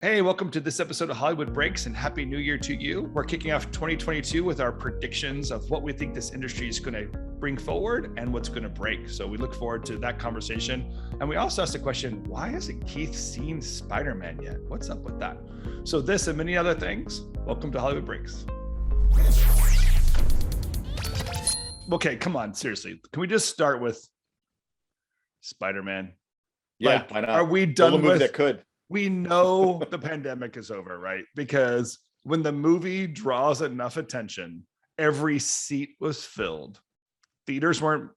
Hey, welcome to this episode of Hollywood Breaks and Happy New Year to you. We're kicking off 2022 with our predictions of what we think this industry is going to bring forward and what's going to break. So we look forward to that conversation. And we also asked the question, why hasn't Keith seen Spider-Man yet? What's up with that? So this and many other things, welcome to Hollywood Breaks. Okay, come on, seriously. Can we just start with Spider-Man? Yeah, why not? Are we done with movie that could? We know the pandemic is over, right? Because when the movie draws enough attention, every seat was filled. Theaters weren't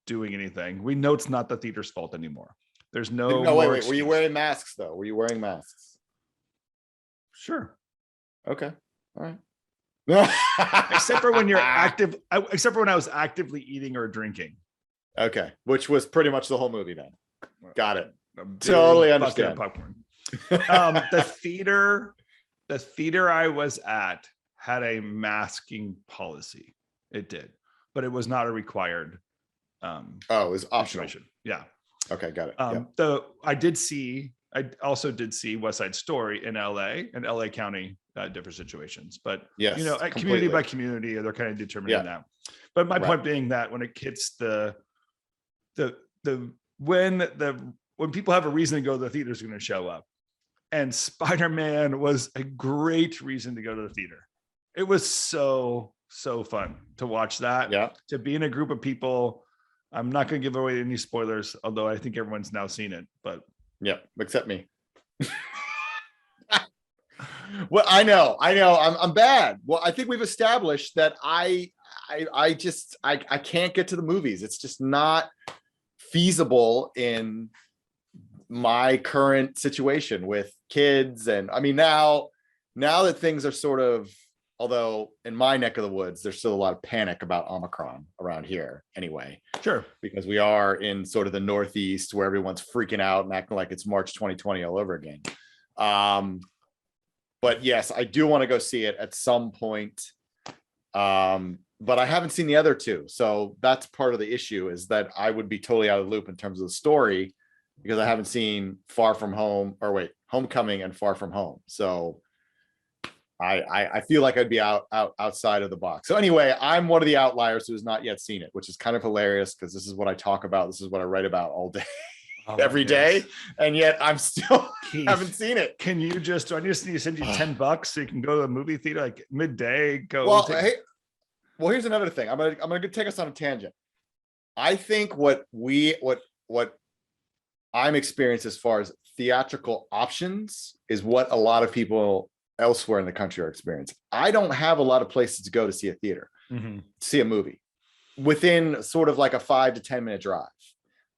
doing anything. We know it's not the theater's fault anymore. There's no. No, wait. Were you wearing masks though? Were you wearing masks? Sure. Okay. All right. Except for when you're active. Except for when I was actively eating or drinking. Okay, which was pretty much the whole movie then. Got it. Totally understand. Popcorn. The theater I was at had a masking policy. It did, but it was not a required. It was optional. Situation. Yeah. Okay, got it. I also did see West Side Story in LA and LA County different situations, but yes, community by community, they're kind of determining that. But my point being that when it hits when people have a reason to go, the theater's going to show up. And Spider-Man was a great reason to go to the theater. It was so fun to watch that. Yeah. To be in a group of people. I'm not going to give away any spoilers, although I think everyone's now seen it. But yeah, except me. Well, I know. I'm bad. Well, I think we've established that I can't get to the movies. It's just not feasible in my current situation with kids. And I mean, now that things are sort of, although in my neck of the woods, there's still a lot of panic about Omicron around here anyway. Sure. Because we are in sort of the Northeast where everyone's freaking out and acting like it's March 2020 all over again. But yes, I do want to go see it at some point. But I haven't seen the other two. So that's part of the issue, is that I would be totally out of the loop in terms of the story because I haven't seen Homecoming and Far From Home. So I feel like I'd be outside of the box. So anyway, I'm one of the outliers who has not yet seen it, which is kind of hilarious because this is what I talk about. This is what I write about all day. Every day, and yet I'm still haven't seen it. Can you do I just need to send you $10 so you can go to the movie theater like midday? Well, here's another thing. I'm gonna take us on a tangent. I think what I'm experiencing as far as theatrical options is what a lot of people elsewhere in the country are experiencing. I don't have a lot of places to go to see a theater, see a movie within sort of like a 5 to 10 minute drive.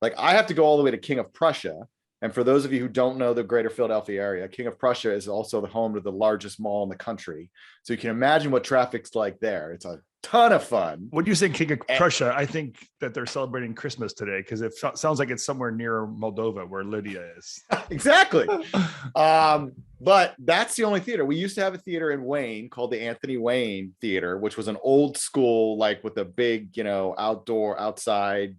Like I have to go all the way to King of Prussia. And for those of you who don't know the greater Philadelphia area, King of Prussia is also the home to the largest mall in the country. So you can imagine what traffic's like there. It's a ton of fun. When you say King of Prussia, I think that they're celebrating Christmas today because it sounds like it's somewhere near Moldova where Lydia is. Exactly. But that's the only theater. We used to have a theater in Wayne called the Anthony Wayne Theater, which was an old school, like with a big, outside,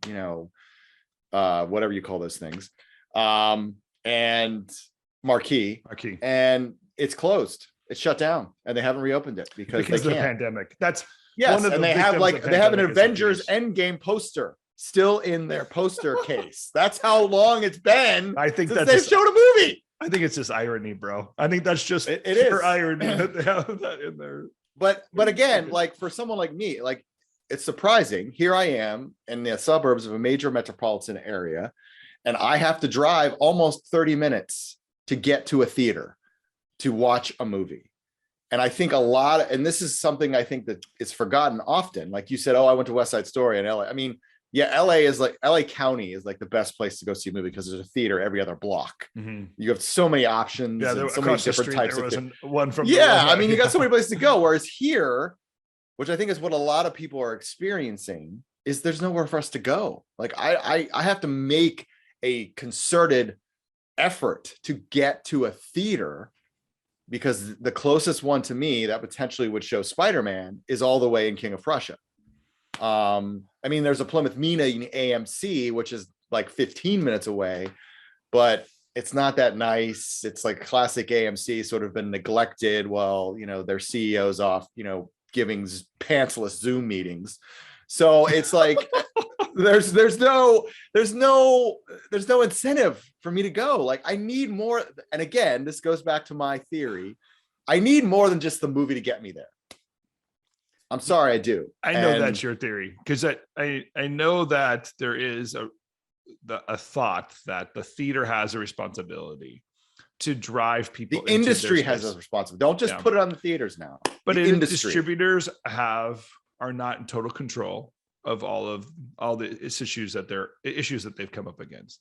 whatever you call those things. And marquee, and it's closed. It's shut down, and they haven't reopened it because of the pandemic. That's yes, and they have an Avengers Endgame poster still in their poster case. That's how long it's been. I think since they showed a movie. I think it's just irony, bro. I think that's just it is irony that they have that in there. But again, like for someone like me, like it's surprising. Here I am in the suburbs of a major metropolitan area. And I have to drive almost 30 minutes to get to a theater to watch a movie. And I think and this is something I think that is forgotten often. Like you said, I went to West Side Story in LA. I mean, yeah, LA County is like the best place to go see a movie because there's a theater every other block. You have so many options. Yeah, and so many different types of one from. Yeah, I mean, you got so many places to go. Whereas here, which I think is what a lot of people are experiencing, is there's nowhere for us to go. Like I have to make a concerted effort to get to a theater because the closest one to me that potentially would show Spider-Man is all the way in King of Prussia. I mean, there's a Plymouth Meeting AMC, which is like 15 minutes away, but it's not that nice. It's like classic AMC, sort of been neglected while, you know, their CEO's off, you know, giving pantsless Zoom meetings. So it's like there's no incentive for me to go. Like, I need more. And again, this goes back to my theory. I need more than just the movie to get me there. I'm sorry, I do. I know that's your theory, because I know that there is a thought that the theater has a responsibility to drive people. The industry has a responsibility. Don't just put it on the theaters now. But distributors are not in total control of all the issues that they've come up against.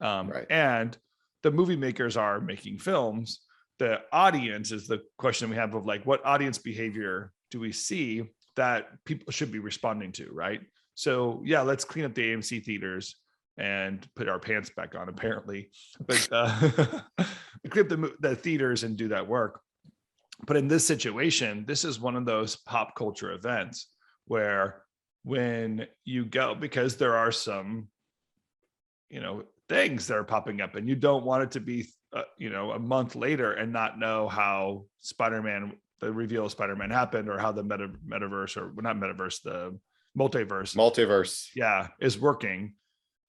Right. And the movie makers are making films. The audience is the question we have of like, what audience behavior do we see that people should be responding to, right? So yeah, let's clean up the AMC theaters and put our pants back on, apparently. But clean up the theaters and do that work. But in this situation, this is one of those pop culture events where when you go, because there are some, you know, things that are popping up, and you don't want it to be, you know, a month later and not know how the reveal of Spider-Man happened, or how the metaverse, or not metaverse, the multiverse, is working.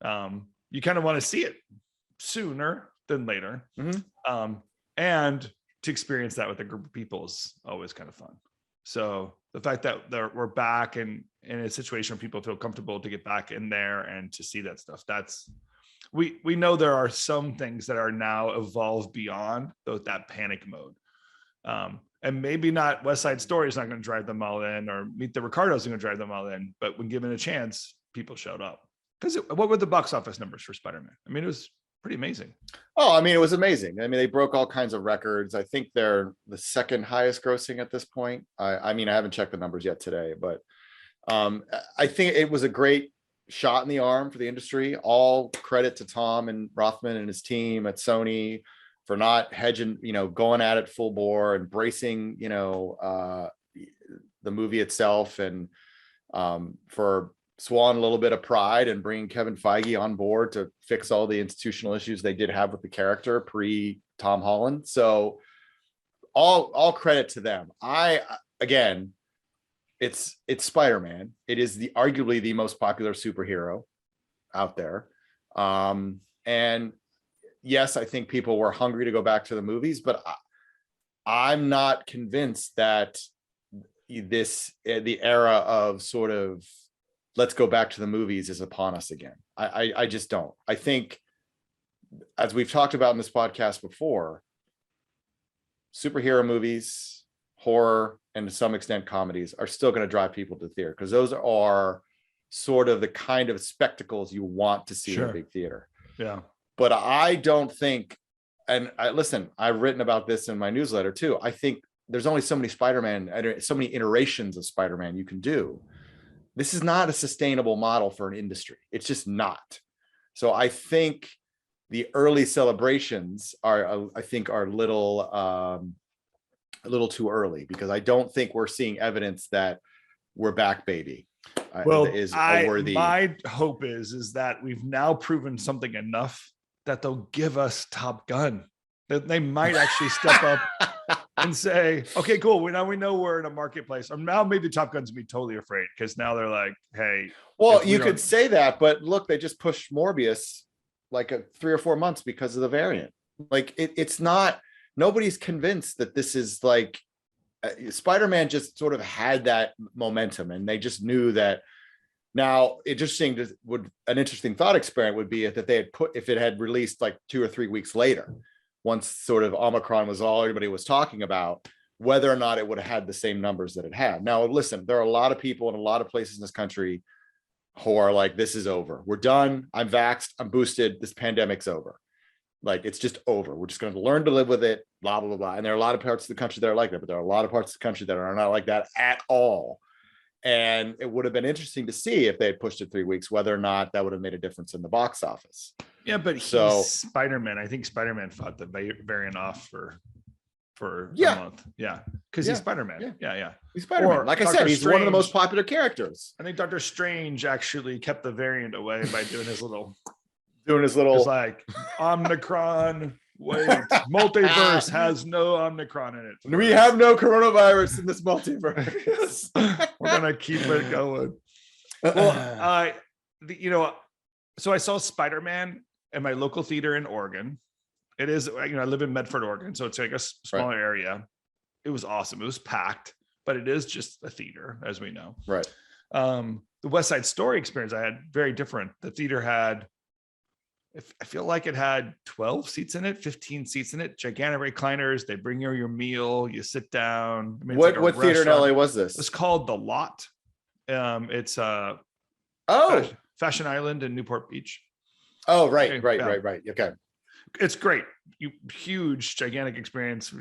You kind of want to see it sooner than later. Mm-hmm. And to experience that with a group of people is always kind of fun. So the fact that we're back and in a situation where people feel comfortable to get back in there and to see that stuff, we know there are some things that are now evolved beyond that panic mode. And maybe not West Side Story is not going to drive them all in, or Meet the Ricardos is going to drive them all in, but when given a chance, people showed up. Because what were the box office numbers for Spider-Man? I mean, it was pretty amazing. Oh, I mean, it was amazing. I mean, they broke all kinds of records. I think they're the second highest grossing at this point. I mean, I haven't checked the numbers yet today, but I think it was a great shot in the arm for the industry. All credit to Tom and Rothman and his team at Sony for not hedging, you know, going at it full bore, embracing, you know, the movie itself, and for swallowing a little bit of pride and bringing Kevin Feige on board to fix all the institutional issues they did have with the character pre Tom Holland. So all credit to them. Again, it's Spider-Man. It is arguably the most popular superhero out there. And yes, I think people were hungry to go back to the movies, but I'm not convinced that the era of sort of let's go back to the movies is upon us again. I just don't. I think, as we've talked about in this podcast before, superhero movies, horror, and to some extent comedies are still going to drive people to the theater, because those are sort of the kind of spectacles you want to see in a big theater. Yeah. But I don't think, and I've written about this in my newsletter too. I think there's only so many Spider-Man, so many iterations of Spider-Man you can do. This is not a sustainable model for an industry. It's just not. So I think the early celebrations are a little too early, because I don't think we're seeing evidence that we're back, baby. Well, my hope is that we've now proven something enough that they'll give us Top Gun. That they might actually step up and say, okay, cool. Now we know we're in a marketplace. Or now maybe Top Gun's gonna be totally afraid, because now they're like, hey. Well, you could say that, but look, they just pushed Morbius like 3 or 4 months because of the variant. Like it's not, nobody's convinced that this is like, Spider-Man just sort of had that momentum, and they just knew that. Now, an interesting thought experiment would be if it had released like 2 or 3 weeks later, once sort of Omicron was all everybody was talking about, whether or not it would have had the same numbers that it had. Now, listen, there are a lot of people in a lot of places in this country who are like, this is over. We're done. I'm vaxxed. I'm boosted. This pandemic's over. Like, it's just over. We're just going to learn to live with it, blah, blah, blah, blah. And there are a lot of parts of the country that are like that, but there are a lot of parts of the country that are not like that at all. And it would have been interesting to see if they had pushed it 3 weeks, whether or not that would have made a difference in the box office. Yeah, but he's Spider-Man. I think Spider-Man fought the variant off for a month. Yeah, because he's Spider-Man. Yeah. He's Spider-Man. Like I said, he's one of the most popular characters. I think Doctor Strange actually kept the variant away by doing his little Doing his It's little like Omicron. Wait, multiverse has no Omicron in it. we have no coronavirus in this multiverse. We're gonna keep it going. Well, so I saw Spider-Man at my local theater in Oregon. It is, I live in Medford, Oregon, so it's like a smaller area. It was awesome. It was packed, but it is just a theater, as we know. Right. The West Side Story experience I had, very different. The theater had, I feel like it had 12 seats in it, 15 seats in it, gigantic recliners. They bring you your meal, you sit down. I mean, what theater in LA was this? It's called The Lot. It's Fashion Island in Newport Beach. Oh, right. Okay. It's great. Huge, gigantic experience.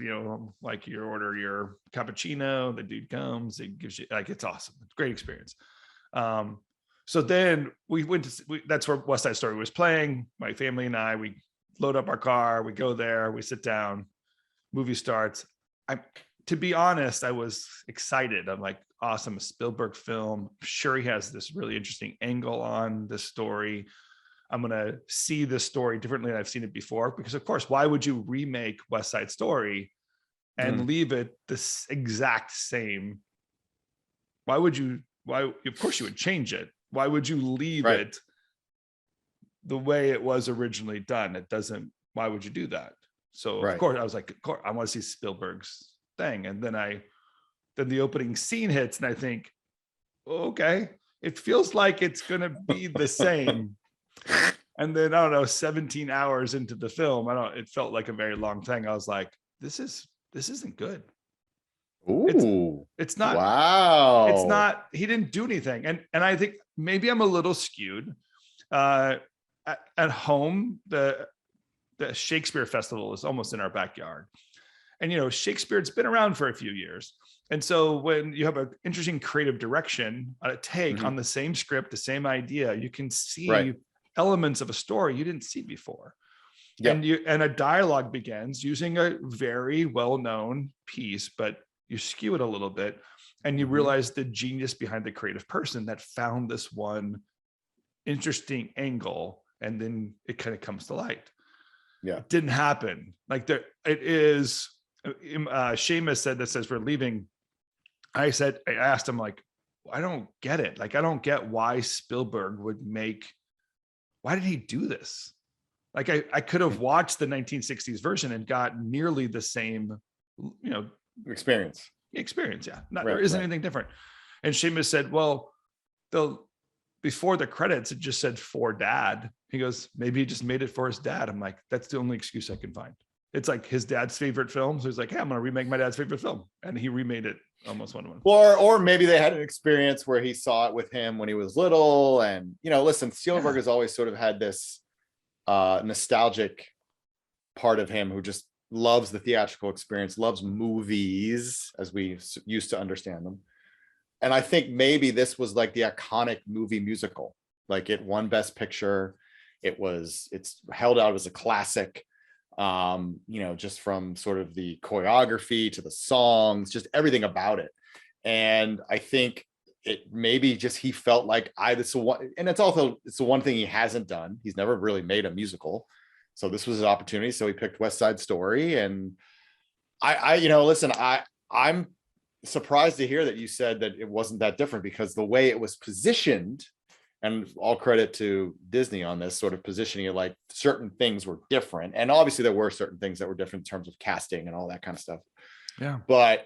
Like you order your cappuccino, the dude comes, it gives you, like, it's awesome. It's a great experience. So then we went to, that's where West Side Story was playing. My family and I, we load up our car, we go there, we sit down, movie starts. To be honest, I was excited. I'm like, awesome, a Spielberg film. I'm sure he has this really interesting angle on this story. I'm going to see this story differently than I've seen it before, because of course, why would you remake West Side Story and leave it this exact same? Of course you would change it. Why would you leave it the way it was originally done? It doesn't, why would you do that? So of course I was like, of course, I want to see Spielberg's thing. And then the opening scene hits and I think, okay, it feels like it's going to be the same. And then, I don't know, 17 hours into the film, it felt like a very long thing. I was like, this isn't good. Ooh, it's not. Wow. It's not, he didn't do anything. And I think maybe I'm a little skewed. At home, the Shakespeare Festival is almost in our backyard. And, Shakespeare's been around for a few years. And so when you have an interesting creative direction, a take on the same script, the same idea, you can see elements of a story you didn't see before. And a dialogue begins using a very well-known piece, but you skew it a little bit and you realize the genius behind the creative person that found this one interesting angle, and then it kind of comes to light. It didn't happen. Like it is, Seamus said this as we're leaving. I asked him, like, I don't get it. Like, I don't get why Spielberg why did he do this? Like, I could have watched the 1960s version and got nearly the same, experience. Yeah. There isn't anything different. And Seamus said, well, before the credits, it just said for dad. He goes, maybe he just made it for his dad. I'm like, that's the only excuse I can find. It's like his dad's favorite film. So he's like, hey, I'm going to remake my dad's favorite film. And he remade it almost one-to-one. Or maybe they had an experience where he saw it with him when he was little. And, listen, Spielberg has always sort of had this nostalgic part of him who just loves the theatrical experience, loves movies as we used to understand them. And I think maybe this was like the iconic movie musical. Like, it won Best Picture. It's held out as a classic. Just from sort of the choreography to the songs, just everything about it. And I think it maybe just, he felt like it's the one thing he hasn't done. He's never really made a musical. So this was his opportunity. So he picked West Side Story. And I'm surprised to hear that you said that it wasn't that different, because the way it was positioned, and all credit to Disney on this sort of positioning it, like certain things were different. And obviously there were certain things that were different in terms of casting and all that kind of stuff. Yeah. But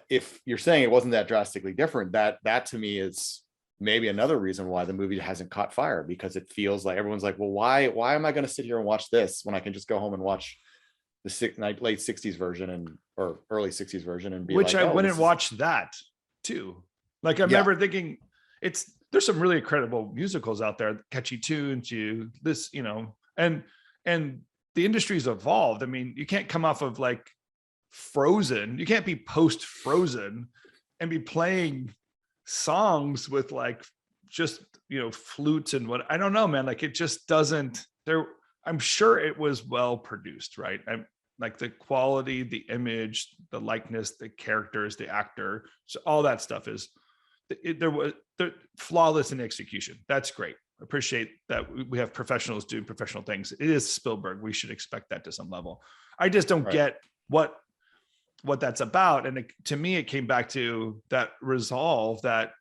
if you're saying it wasn't that drastically different, that to me is maybe another reason why the movie hasn't caught fire, because it feels like everyone's like, well, why am I going to sit here and watch this when I can just go home and watch the late 60s version or early 60s version and be which like, I went and watched that too. Like, I remember thinking there's some really incredible musicals out there, catchy tunes, and the industry's evolved. I mean, you can't come off of like Frozen. You can't be post Frozen and be playing songs with like just, flutes and what, I don't know, man. Like, it just doesn't I'm sure it was well produced, right? I'm like the quality, the image, the likeness, the characters, the actor, so all that stuff is, they're flawless in execution. That's great. appreciate that we have professionals doing professional things. It is Spielberg. We should expect that to some level. I just don't get what that's about. And to me, it came back to that resolve that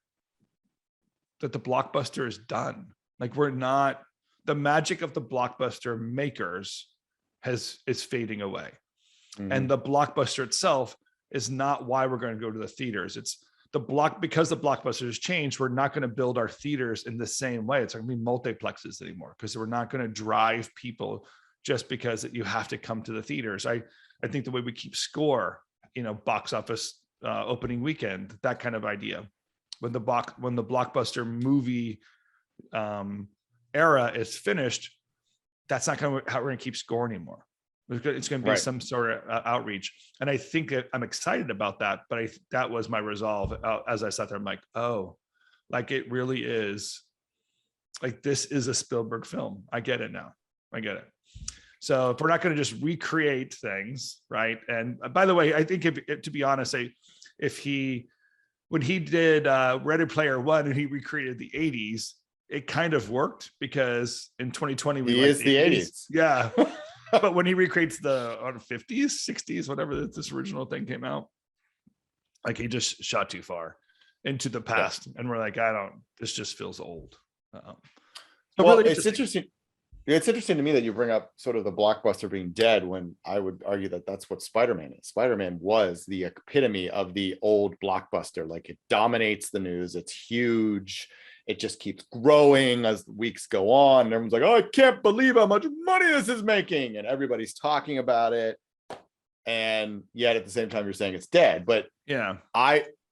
the blockbuster is done. Like, we're not, the magic of the blockbuster makers is fading away. And the blockbuster itself is not why we're going to go to the theaters. It's because the blockbuster has changed, we're not going to build our theaters in the same way. It's not going to be multiplexes anymore, because we're not going to drive people just because you have to come to the theaters. I think the way we keep score, box office opening weekend, that kind of idea. When the blockbuster movie era is finished, that's not how we're going to keep score anymore. It's going to be some sort of outreach. And I think that I'm excited about that, but that was my resolve. As I sat there, I'm like, oh, like, it really is, like, this is a Spielberg film. I get it now. I get it. So if we're not going to just recreate things, right? And by the way, I think to be honest, when he did Ready Player One and he recreated the 80s, it kind of worked, because in 2020 we liked the 80s. Yeah. But when he recreates the 50s, 60s, whatever this original thing came out, like, he just shot too far into the past. And we're like, this just feels old. Well, really it's interesting. It's interesting to me that you bring up sort of the blockbuster being dead, when I would argue that that's what Spider-Man is. Spider-Man was the epitome of the old blockbuster. Like, it dominates the news. It's huge. It just keeps growing as the weeks go on. And everyone's like, oh, I can't believe how much money this is making. And everybody's talking about it. And yet at the same time, you're saying it's dead. But yeah,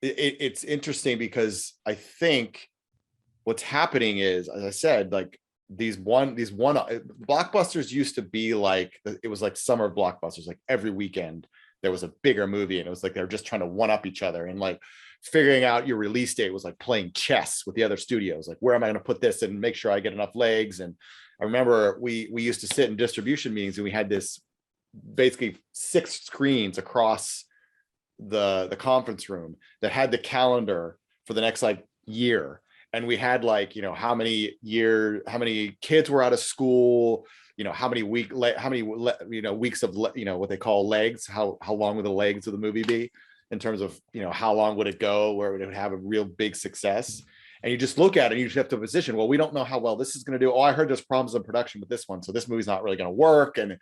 it's interesting, because I think what's happening is, as I said, like, these one blockbusters used to be like, it was like summer blockbusters. Like, every weekend there was a bigger movie, and it was like they were just trying to one up each other, and like figuring out your release date was like playing chess with the other studios. Like, where am I going to put this and make sure I get enough legs? And I remember we used to sit in distribution meetings, and we had this basically 6 screens across the conference room that had the calendar for the next like year. And we had like, how many kids were out of school, how many weeks of, what they call legs, how long would the legs of the movie be, in terms of, how long would it go, where it would have a real big success. And you just look at it and you just have to position, well, we don't know how well this is going to do. Oh, I heard there's problems in production with this one, so this movie's not really going to work. And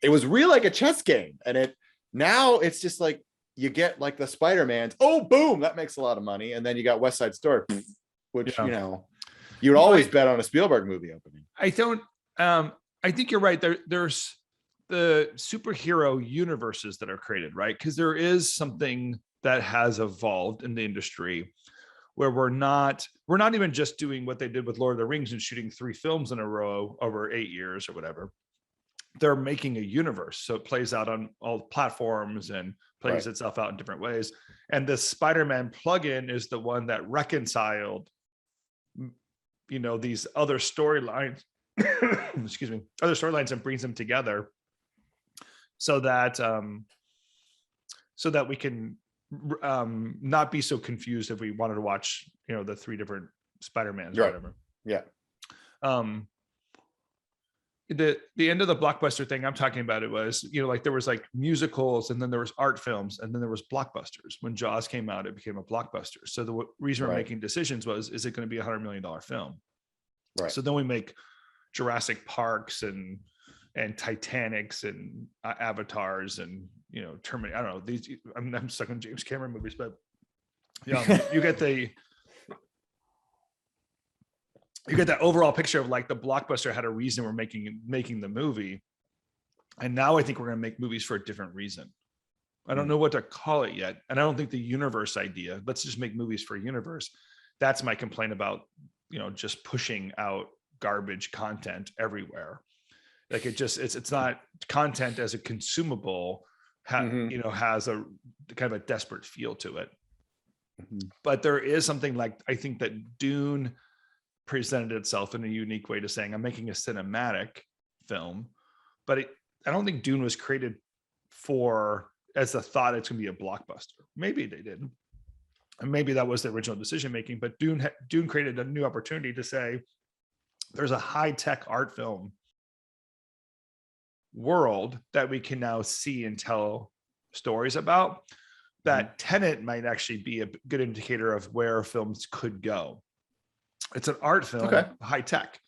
it was really like a chess game. And now it's just like, you get like the Spider-Mans, oh, boom, that makes a lot of money. And then you got West Side Story, which, you would always bet on a Spielberg movie opening. I think you're right. There's the superhero universes that are created, right? Because there is something that has evolved in the industry where we're not even just doing what they did with Lord of the Rings and shooting 3 films in a row over 8 years or whatever. They're making a universe. So it plays out on all platforms and plays itself out in different ways. And the Spider-Man plugin is the one that reconciled, these other storylines, other storylines, and brings them together so that we can not be so confused if we wanted to watch, the 3 different Spider-Mans or whatever. Yeah. The end of the blockbuster thing I'm talking about, it was, like there was like musicals, and then there was art films, and then there was blockbusters. When Jaws came out, it became a blockbuster. So the reason we're making decisions was, is it going to be $100 million film? Right. So then we make Jurassic Parks and Titanics and Avatars and, Terminator. I don't know, these, I'm stuck on James Cameron movies, but you get that overall picture of like the blockbuster had a reason we're making the movie. And now I think we're going to make movies for a different reason. I don't know what to call it yet. And I don't think the universe idea, let's just make movies for a universe. That's my complaint about, just pushing out garbage content everywhere. Like it's not content as a consumable, has a kind of a desperate feel to it. But there is something like, I think that Dune presented itself in a unique way to saying, I'm making a cinematic film, but I don't think Dune was created as the thought it's going to be a blockbuster. Maybe they did, and maybe that was the original decision making. But Dune created a new opportunity to say, there's a high-tech art film world that we can now see and tell stories about, that Tenet might actually be a good indicator of where films could go. It's an art film, high tech.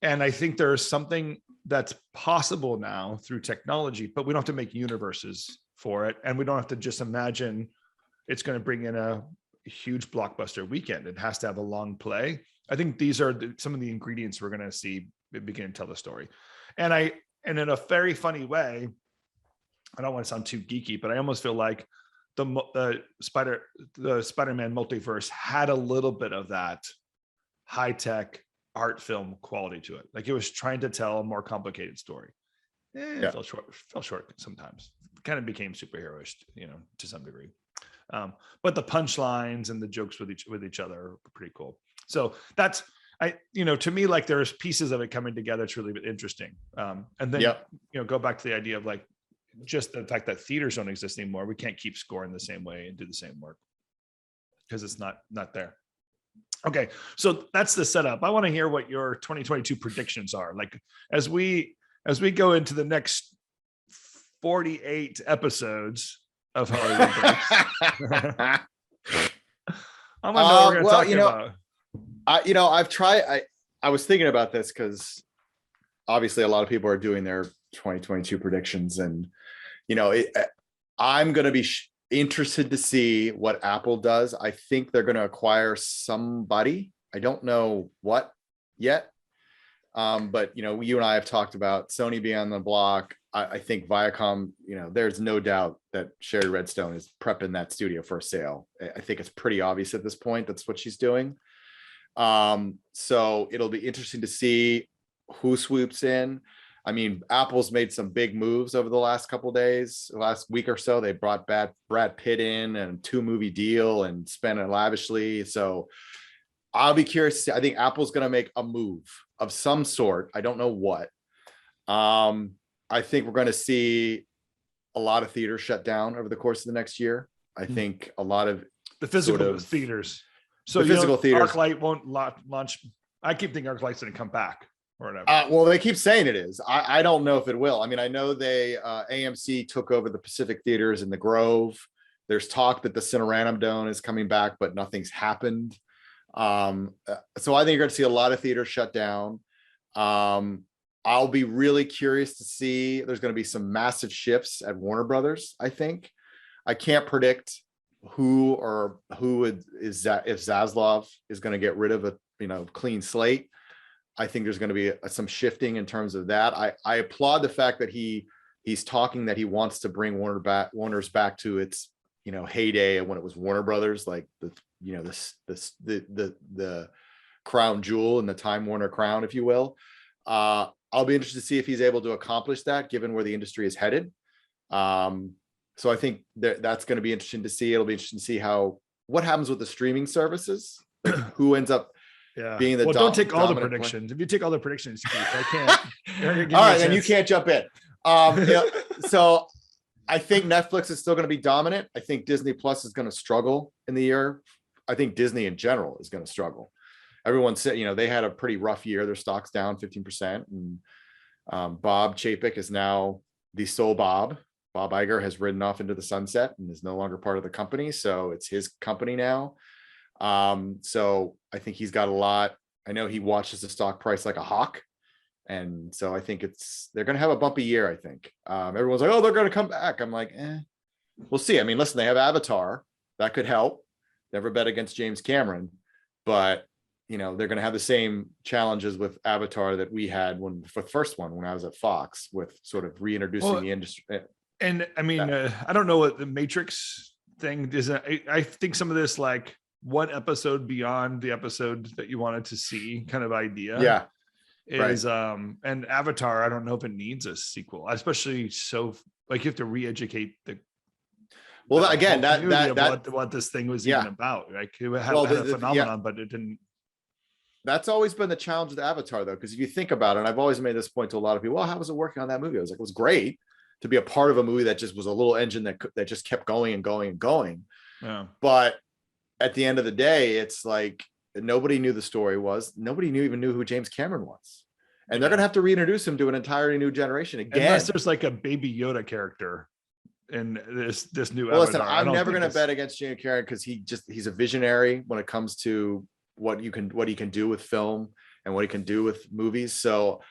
And I think there's something that's possible now through technology, but we don't have to make universes for it. And we don't have to just imagine it's going to bring in a huge blockbuster weekend. It has to have a long play. I think these are some of the ingredients we're going to see begin to tell the story. And in a very funny way, I don't want to sound too geeky, but I almost feel like the Spider-Man multiverse had a little bit of that high-tech art film quality to it. Like it was trying to tell a more complicated story. It fell short sometimes. It kind of became superheroish, to some degree. But the punchlines and the jokes with each other are pretty cool. So that's, to me, like there's pieces of it coming together. It's really interesting. And then, go back to the idea of like, just the fact that theaters don't exist anymore. We can't keep scoring the same way and do the same work because it's not there. Okay. So that's the setup. I want to hear what your 2022 predictions are. Like as we go into the next 48 episodes of Hollywood Breaks. I want to know what we're going to talk about. I've tried, I was thinking about this because obviously a lot of people are doing their 2022 predictions, and I'm going to be interested to see what Apple does. I think they're going to acquire somebody. I don't know what yet. But you and I have talked about Sony being on the block. I think Viacom, there's no doubt that Sherry Redstone is prepping that studio for a sale. I think it's pretty obvious at this point. That's what she's doing. So it'll be interesting to see who swoops in. I mean, Apple's made some big moves over the last couple of days, last week or so. They brought Brad Pitt in and 2-movie deal and spent it lavishly. So I'll be curious to see. I think Apple's going to make a move of some sort. I don't know what. I think we're going to see a lot of theaters shut down over the course of the next year. I think a lot of the physical theaters. So the physical theaters. ArcLight won't launch. I keep thinking ArcLight's going to come back. Or whatever. Well, they keep saying it is. I don't know if it will. I mean, I know AMC took over the Pacific theaters in the Grove. There's talk that the Cinerama Dome is coming back, but nothing's happened. So I think you're going to see a lot of theaters shut down. I'll be really curious to see. There's going to be some massive shifts at Warner Brothers. I think I can't predict who is that, if Zaslav is going to get rid of a clean slate. I think there's going to be some shifting in terms of that. I applaud the fact that he's talking that he wants to bring Warner's back to its heyday when it was Warner Brothers, like the crown jewel and the Time Warner crown, if you will. I'll be interested to see if he's able to accomplish that, given where the industry is headed. So I think that's going to be interesting to see. It'll be interesting to see what happens with the streaming services, like who ends up. Being the don't take all the predictions. Player. If you take all the predictions, Keith, I can't. All right, then you can't jump in. So I think Netflix is still going to be dominant. I think Disney Plus is going to struggle in the year. I think Disney in general is going to struggle. Everyone said, they had a pretty rough year. Their stock's down 15%. And Bob Chapek is now the sole Bob. Bob Iger has ridden off into the sunset and is no longer part of the company. So it's his company now. So I think he's got a lot. I know he watches the stock price like a hawk. And so I think they're going to have a bumpy year. I think, everyone's like, oh, they're going to come back. I'm like, we'll see. I mean, listen, they have Avatar that could help. Never bet against James Cameron, but they're going to have the same challenges with Avatar that we had for the first one, when I was at Fox, with sort of reintroducing the industry. And I mean, I don't know what the Matrix thing is. I think some of this, like, one episode beyond the episode that you wanted to see kind of idea is and Avatar, I don't know if it needs a sequel, especially so like you have to re-educate what this thing was even about. Like it had a phenomenon, but it didn't. That's always been the challenge with Avatar, though, because if you think about it, and I've always made this point to a lot of people, well, how was it working on that movie? I was like, it was great to be a part of a movie that just was a little engine that just kept going and going and going. Yeah. But at the end of the day, it's like Nobody knew the story was. Nobody even knew who James Cameron was. And they're going to have to reintroduce him to an entirely new generation again. Unless there's like a baby Yoda character in this new well, Avatar. listen, I'm never going to bet against James Cameron because he's a visionary when it comes to what he can do with film and what he can do with movies. So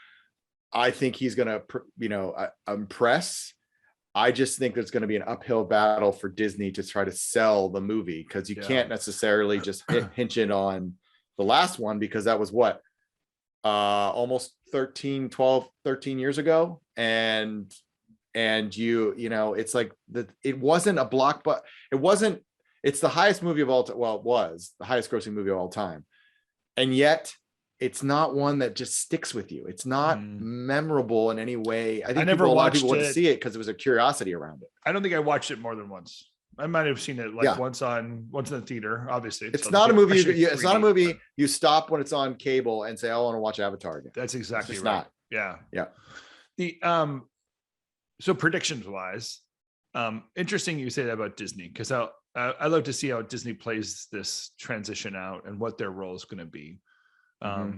I think he's going to, impress. I just think there's going to be an uphill battle for Disney to try to sell the movie because you can't necessarily just hinge it on the last one because that was what, almost 13 years ago. And it's like it wasn't a blockbuster. It's the highest movie of all time. Well, it was the highest grossing movie of all time. And yet it's not one that just sticks with you. It's not memorable in any way. I think a lot of people went to see it because it was a curiosity around it. I don't think I watched it more than once. I might have seen it once in the theater. Obviously, it's not a movie. It's not a movie you stop when it's on cable and say, "I want to watch Avatar again." That's exactly right. Not. Yeah. The so predictions wise, interesting you say that about Disney because I love to see how Disney plays this transition out and what their role is going to be. I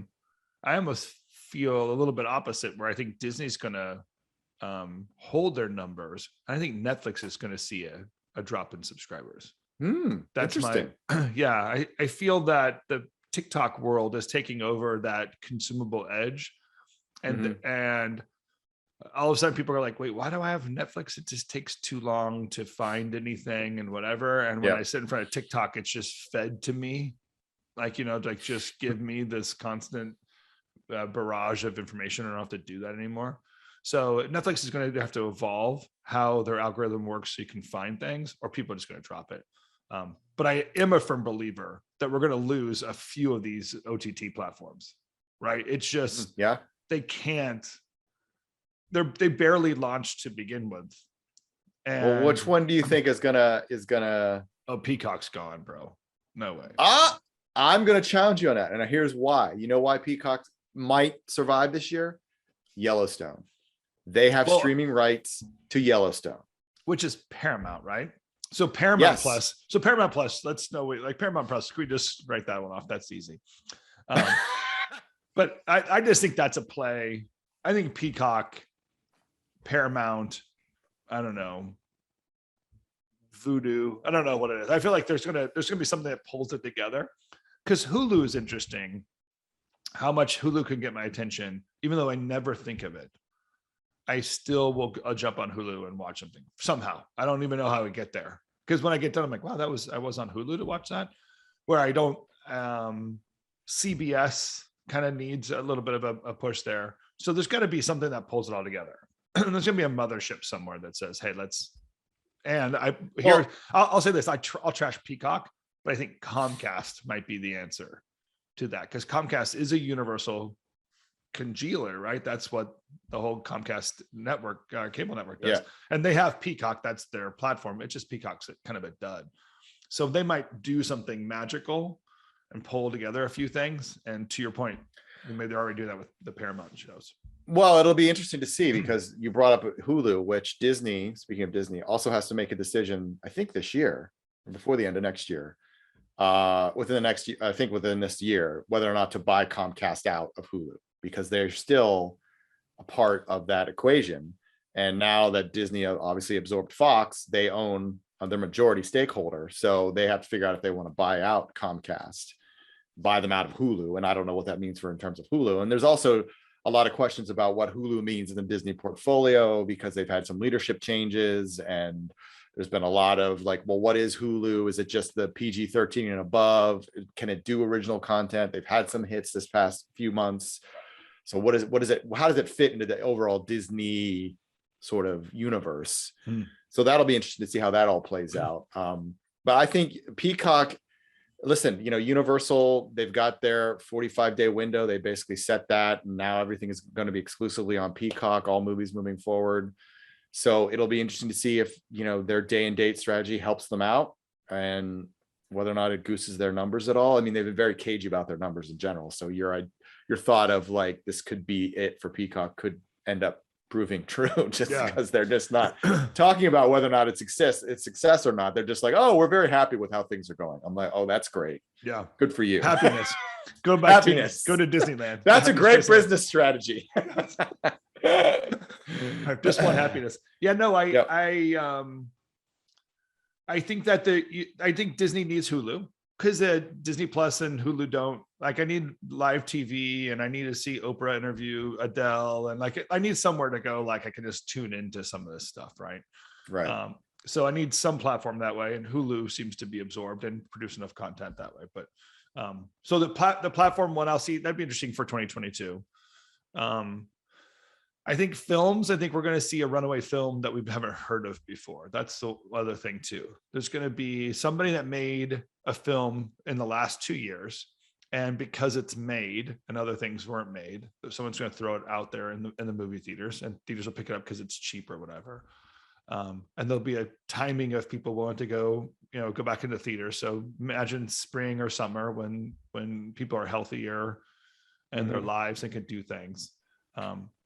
almost feel a little bit opposite where I think Disney's going to hold their numbers. I think Netflix is going to see a drop in subscribers. That's interesting. I feel that the TikTok world is taking over that consumable edge. And all of a sudden people are like, wait, why do I have Netflix? It just takes too long to find anything and whatever. And when I sit in front of TikTok, it's just fed to me. Like, just give me this constant barrage of information. I don't have to do that anymore. So Netflix is going to have to evolve how their algorithm works so you can find things, or people are just going to drop it. But I am a firm believer that we're going to lose a few of these OTT platforms, right? It's just, they can't, they barely launched to begin with. And well, which one do you think is gonna? Oh, Peacock's gone, bro. No way. I'm gonna challenge you on that, and here's why. You know why Peacock might survive this year? Yellowstone. They have streaming rights to Yellowstone, which is Paramount, right? So Paramount Plus. So Paramount Plus. Let's know. Like Paramount Plus. Can we just write that one off? That's easy. But I just think that's a play. I think Peacock, Paramount, I don't know, Voodoo. I don't know what it is. I feel like there's gonna be something that pulls it together. Because Hulu is interesting. How much Hulu can get my attention, even though I never think of it. I still will jump on Hulu and watch something somehow. I don't even know how I get there. Because when I get done, I'm like, wow, I was on Hulu to watch that. Where I don't, CBS kind of needs a little bit of a push there. So there's got to be something that pulls it all together. There's going to be a mothership somewhere that says, hey, let's, and I'll say this, I'll trash Peacock, but I think Comcast might be the answer to that. Because Comcast is a universal congealer, right? That's what the whole Comcast network, cable network does. And they have Peacock, that's their platform. It's just Peacock's kind of a dud. So they might do something magical and pull together a few things. And to your point, maybe they're already doing that with the Paramount shows. Well, it'll be interesting to see because you brought up Hulu, which Disney, speaking of Disney, also has to make a decision, I think this year, or before the end of next year, within this year, whether or not to buy Comcast out of Hulu, because they're still a part of that equation. And now that Disney obviously absorbed Fox, they own their majority stakeholder. So they have to figure out if they want to buy out Comcast, buy them out of Hulu. And I don't know what that means in terms of Hulu. And there's also a lot of questions about what Hulu means in the Disney portfolio, because they've had some leadership changes and there's been a lot of like, well, what is Hulu? Is it just the PG-13 and above? Can it do original content? They've had some hits this past few months. So what is it? How does it fit into the overall Disney sort of universe? So that'll be interesting to see how that all plays out. But I think Peacock, listen, Universal, they've got their 45-day window. They basically set that, and now everything is going to be exclusively on Peacock, all movies moving forward. So it'll be interesting to see if, their day and date strategy helps them out and whether or not it gooses their numbers at all. I mean, they've been very cagey about their numbers in general. So your thought of like, this could be it for Peacock could end up proving true, just Yeah. because they're just not talking about whether or not it's success or not. They're just like, oh, we're very happy with how things are going. I'm like, oh, that's great. Yeah. Good for you. Happiness. Go back Happiness. Go to Disneyland. That's a great business strategy. I just want happiness. Yeah, no, Yep. I think that I think Disney needs Hulu, because Disney Plus and Hulu don't. Like, I need live TV, and I need to see Oprah interview Adele, and like I need somewhere to go. Like, I can just tune into some of this stuff, right? Right. So I need some platform that way, and Hulu seems to be absorbed and produce enough content that way. But so the platform one, I'll see, that'd be interesting for 2022. I think films, I think we're going to see a runaway film that we haven't heard of before. That's the other thing too. There's going to be somebody that made a film in the last 2 years, and because it's made and other things weren't made, someone's going to throw it out there in the movie theaters, and theaters will pick it up because it's cheap or whatever. And there'll be a timing of people wanting to go back into theaters. So imagine spring or summer when people are healthier in their lives and can do things.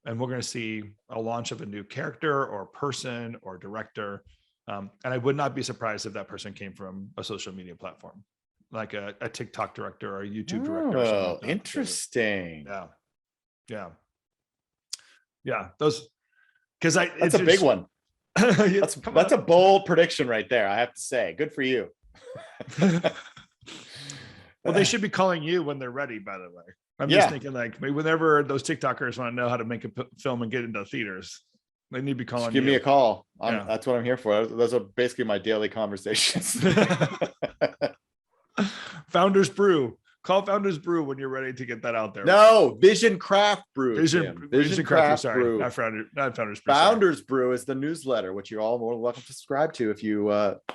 And we're going to see a launch of a new character or person or director. And I would not be surprised if that person came from a social media platform, like a TikTok director or a YouTube director. Oh, Like that. interesting. Yeah. Those, because that's a big one. That's a bold prediction right there, I have to say. Good for you. Well, they should be calling you when they're ready, by the way. I'm just thinking, like, maybe whenever those TikTokers want to know how to make a film and get into theaters, they need to be calling. Just give me a call. That's what I'm here for. Those are basically my daily conversations. Founders Brew. Call Founders Brew when you're ready to get that out there. No, Vision Craft Brew. Vision Craft Brew. Not Founders Brew. Founders Brew is the newsletter, which you're all more than welcome to subscribe to if you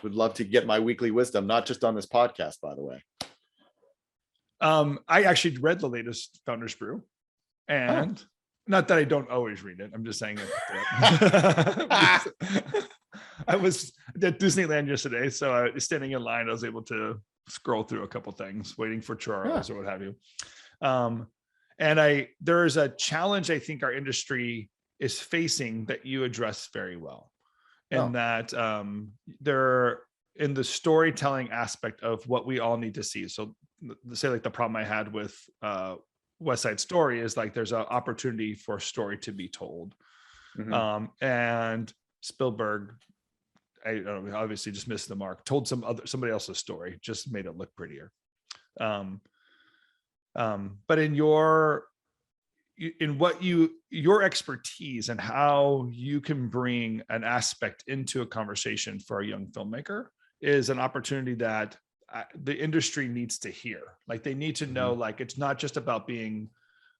would love to get my weekly wisdom, not just on this podcast, by the way. I actually read the latest Founders Brew, and not that I don't always read it. I'm just saying it. I was at Disneyland yesterday, so I was standing in line. I was able to scroll through a couple things, waiting for churros or what have you. And there is a challenge I think our industry is facing that you address very well, and that they're in the storytelling aspect of what we all need to see. So say, like, the problem I had with West Side Story is, like, there's an opportunity for story to be told. And Spielberg, I don't know, obviously just missed the mark, told somebody else's story, just made it look prettier. But in your expertise and how you can bring an aspect into a conversation for a young filmmaker is an opportunity that the industry needs to hear. Like, they need to know, like, it's not just about being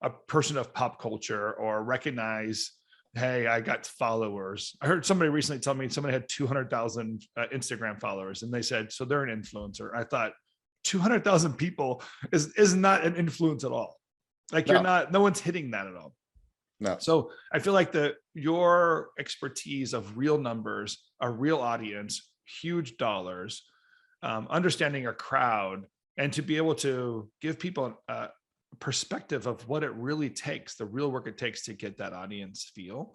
a person of pop culture or recognize, hey, I got followers. I heard somebody recently tell me somebody had 200,000 Instagram followers, and they said, so they're an influencer. I thought 200,000 people is not an influence at all. Like, no one's hitting that at all. No. So I feel like your expertise of real numbers, a real audience, huge dollars, understanding a crowd, and to be able to give people a perspective of what it really takes, the real work it takes to get that audience feel,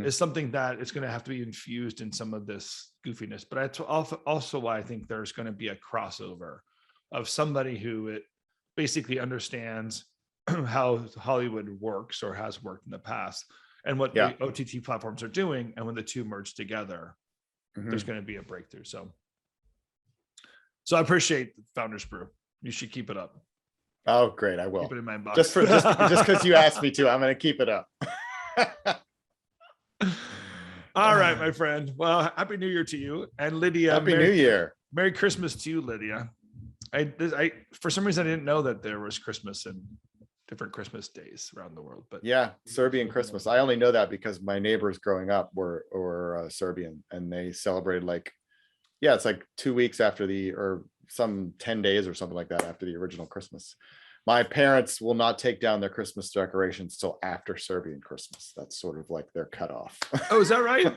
is something that is going to have to be infused in some of this goofiness. But that's also why I think there's going to be a crossover of somebody who it basically understands how Hollywood works or has worked in the past, and what the OTT platforms are doing. And when the two merge together, there's going to be a breakthrough. So I appreciate Founders Brew. You should keep it up. Oh, great. I will. Keep it in my inbox. Just because you asked me to, I'm going to keep it up. All right, my friend. Well, Happy New Year to you. And Lydia. Happy New Year. Merry Christmas to you, Lydia. I for some reason, I didn't know that there was Christmas and different Christmas days around the world. But yeah, Serbian Christmas. I only know that because my neighbors growing up were Serbian, and they celebrated it's like 2 weeks after or some 10 days or something like that after the original Christmas, My parents will not take down their Christmas decorations till after Serbian Christmas. That's sort of like their cutoff. Oh, is that right?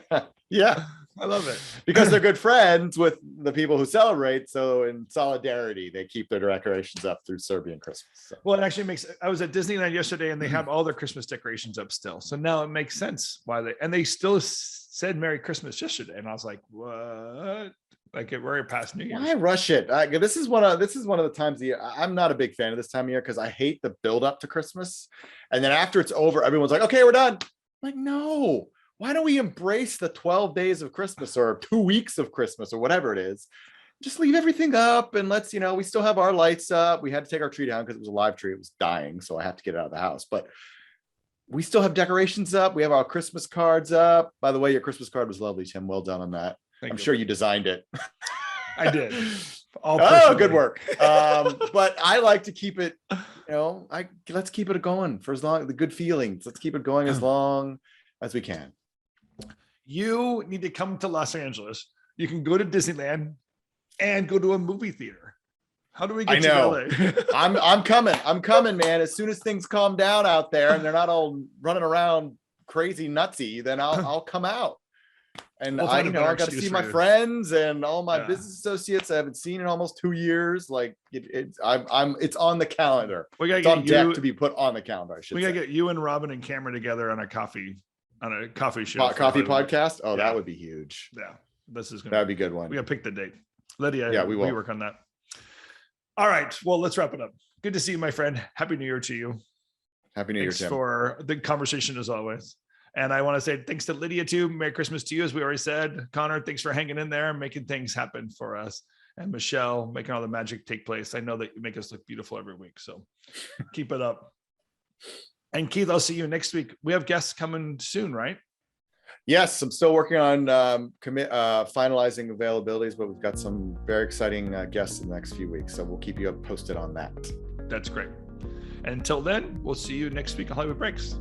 Yeah. I love it. Because they're good friends with the people who celebrate. So in solidarity, they keep their decorations up through Serbian Christmas. So. Well, it actually makes, I was at Disneyland yesterday and they had all their Christmas decorations up still. So now it makes sense why and they still said Merry Christmas yesterday. And I was like, what? Like it very past New Year's. Why rush it? This is one of the times of the year. I'm not a big fan of this time of year because I hate the build up to Christmas. And then after it's over, everyone's like, okay, we're done. I'm like, no, why don't we embrace the 12 days of Christmas or 2 weeks of Christmas or whatever it is? Just leave everything up and let's, we still have our lights up. We had to take our tree down because it was a live tree. It was dying. So I have to get it out of the house, but we still have decorations up. We have our Christmas cards up. By the way, your Christmas card was lovely, Tim. Well done on that. I'm sure you designed it. I did. Oh, good work. But I like to keep it, let's keep it going for as long, the good feelings. Let's keep it going as long as we can. You need to come to Los Angeles. You can go to Disneyland and go to a movie theater. How do we get to LA? I'm coming, man. As soon as things calm down out there and they're not all running around crazy nutsy, then I'll come out. And I got to see my friends and all my business associates I haven't seen in almost 2 years. Like it's on the calendar. It's on deck to be put on the calendar. We gotta get you and Robin and Cameron together on a coffee show. Coffee podcast. Oh, that would be huge. Yeah, that'd be a good one. We gotta pick the date. Lydia, yeah, we will work on that. All right. Well, let's wrap it up. Good to see you, my friend. Happy New Year to you. Happy New Year, Tim. For the conversation as always. And I want to say thanks to Lydia too. Merry Christmas to you, as we already said. Connor, thanks for hanging in there and making things happen for us. And Michelle, making all the magic take place. I know that you make us look beautiful every week, so keep it up. And Keith, I'll see you next week. We have guests coming soon, right? Yes, I'm still working on finalizing availabilities, but we've got some very exciting guests in the next few weeks. So we'll keep you posted on that. That's great. And until then, we'll see you next week on Hollywood Breaks.